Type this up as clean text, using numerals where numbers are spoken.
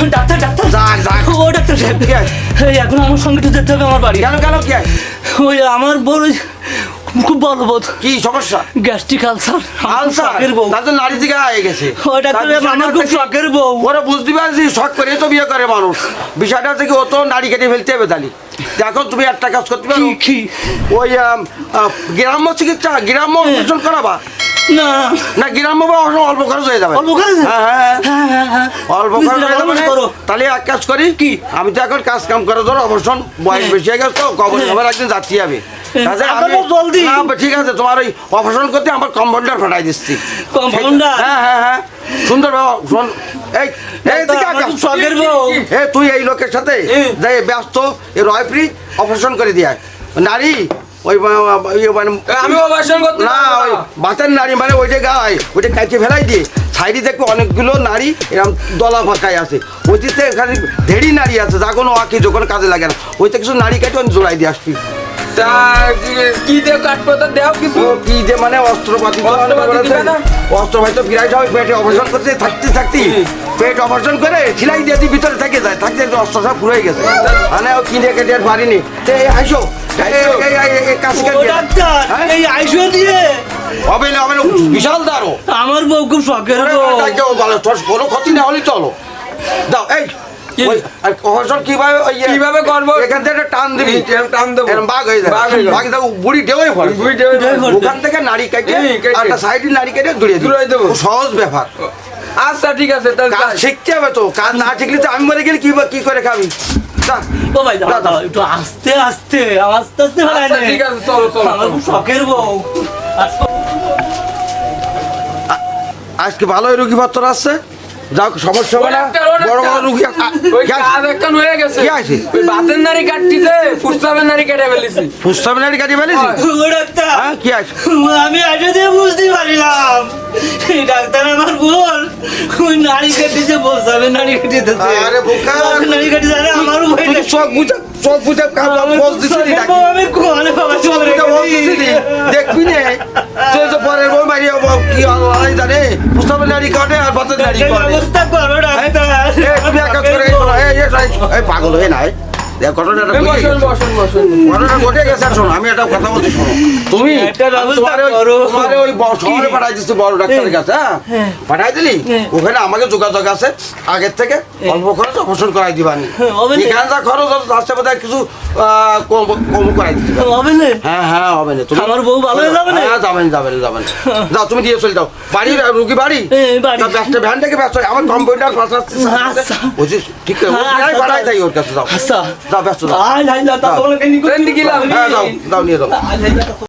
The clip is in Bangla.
ডাক্তার ডাক্তার যাক যাক ও ডাক্তার সাহেব কি আছে? এই এখন আমার সঙ্গে একটু যেতে হবে আমার বাড়ি। কেন কেন কি আছে? ওই আমার বড় খুব বলবোধ কি সমস্যা? Gastric ulcer. আলসার? শখের বউ। তার তো নারী দিকে হয়ে গেছে। ও ডাক্তার সাহেব আমার খুব শখের বউ। ওরা বুঝতে পারছি শখ করে তো বিয়ে করে মানুষ। বিষয়টা হচ্ছে কি ও তো নারী কেটে ফেলতে হবে তাহলে। দেখো তুমি একটা কাজ করতে পারো, কি ওই গ্রাম্য চিকিৎসা গ্রাম্য অপারেশন করাবা না না গ্রাম্য বা অল্প খরচ হয়ে যাবে। অল্প খরচ? হ্যাঁ হ্যাঁ হ্যাঁ হ্যাঁ হ্যাঁ অল্প খরচ হয়ে যাবে। করো। তাহলে এক কাজ করি কি? আমি তো এখন কাজ কাম করে ধরো অপারেশন বয়স বেশি হয়ে গেছে তো কবর খবর একদিন যাচ্ছি হবে। কাজে আমি- আবার জলদি। না, ঠিক আছে তোমার ওই অপারেশন করতে আমার কম্পাউন্ডার ফাটাই দিচ্ছি। কম্পাউন্ডার? হ্যাঁ হ্যাঁ হ্যাঁ সুন্দর বাবা শোন এই এই ডাক্তার, দিকে আমার আগাও। খুব শখের বউ। এ তুই এই লোকের সাথে যাই ব্যস্ত এই রয়ফ্রি অপারেশন করে দিয়ে আয়। নারী ওই ইয়ে মানে আমি অপারেশন করতে না ওই বাতের নারী মানে ওইটা গায়ে ওইটা কাইচে ফেলাই দিয়ে সাইডে দেখবে অনেকগুলো নারী এরকম দলা ফাঁকায় আছে। ওইটিতে এখানে দেড়ি নারী আছে যা কোনো আঁকি যখন কাজে লাগে না ওইটা কিছু নারী কাটে আমি জোড়াই দিয়ে আসছি। তা কি দিয়ে কাটবো তা দেও কিছু। ও কি যে মানে অস্ত্রপাতি তো অস্ত্রপাতি দিবে না? অস্ত্রপাতি তো বিরাট হয় পেটে অপারেশন করতে থাকতে থাকতে পেট অপারেশন করে সেলাই দিয়ে দিয়ে ভিতরে থেকে যায় থাকতে অস্ত্র সব পুরো হয়ে গেছে মানে ও কিনে কেটে আর পারিনি। এই আইসো কাছে ও ডাক্তার হ্যাঁ? এই আইসো দিয়ে হবে না হবে না বিশাল দাঁড়ো আমার বউ খুব শখের বউ। তোর কোনো ক্ষতি না হলে চলো দাও এই কি? ওই, আর অপারেশন কিভাবে ওই যে- কিভাবে করবো? এখান থেকে একটা টান দিবি এরকম টান দেবো। এরকম বাঘ হয়ে যায় বাঘ হয়ে যাবে। বাঘ দেখো বুড়ি ঢেউয়ে পড়ে বুড়ি ঢেউয়ে পড়ে। ওখান থেকে নারী কেটে কেটে। আর একটা সাইডে নারী কেটে দূরে দূরে দেবো। সহজ ব্যাপার আচ্ছা ঠিক আছে তাহলে কাজ যাই। শিখতে হবে তো কাজ না শিখলে তো আমি মরে গেলে কি করে খাবি যা। ও ভাই দাও দাও, দাও দাও। একটু আস্তে আস্তে আস্তে আস্তে ফেলাই আচ্ছা ঠিক আছে চলো চলো আমার খুব শখের বউ। আজকে ভালোই রুগী পত্র আসছে যাও সমস্যা হবে না বড় বড় রুগী ওই কাজ একটা হয়ে গেছে। কি আছে? ওই বাতের নারী কাটতিছে ফুসলাবের নারী কেটে ফেলেছি। ফুসতাবে নারী কাটি ফেলেছি ও ডাক্তার হ্যাঁ কি আছে আমি আগে দিয়ে বুঝতে পারিলাম এই ডাক্তার আমার বল ওই নারী কেটেছে বলছে নারী কেটেছে আরে বোকা। নারী কেটেছে আরে আমারও ভয় তুই চোখ বুঝে বস দিছিলি নাকি আমি কোনে বাবা চোখ চলে বুঝে বস দিছিলি দেখবি নে তুই তো পরের বই মারিয়া কি আল্লাহ জানে ফুসতাবে নারী কাটে আর বাতের নারী কাটে ব্যবস্থা করো ডাক্তার তুমি এক কাজ করে এই পাগল হয়ে নাই ঘটনাটা এই বুঝে বসুন গেছো। বসুন বসুন। ঘটনা ঘটে গেছে আর শোনো আমি একটা কথা বলছি শোনো তুমি একটা ব্যবস্থা তোমারে করো। ওই শহরে পাঠাই দিচ্ছি বড় ডাক্তারের কাছে হ্যাঁ পাঠাই দিলি ওখানে আমাকে যোগাযোগ আছে আগের থেকে অল্প খরচ অপারেশন করাই দিবানি হবে না? এখানে যা খরচ আছে বোধহয় কিছু কম করাই দিতে পারবো। হবে না হ্যাঁ হ্যাঁ হবে না তুমি আমার বউ ভালো হয়ে যাবে না? হ্যাঁ যাবেন যাও তুমি দিয়ে চলে যাও বাড়ি রুগী বাড়ি বাড়ি। ব্যস্ত ভ্যান থেকে ব্যস্ত আমার কম্পিউটার পাঠাচ্ছি আচ্ছা। বুঝিস ঠিক আছে হ্যাঁ, আচ্ছা, বাড়াই থাকি ওর কাছে যাও আচ্ছা যাও ব্যস্ত যাও আয় যাই না তা দাও। বলে কেন ট্রেন গেলাম। হ্যাঁ দাও নিয়ে যাও আয় যাই না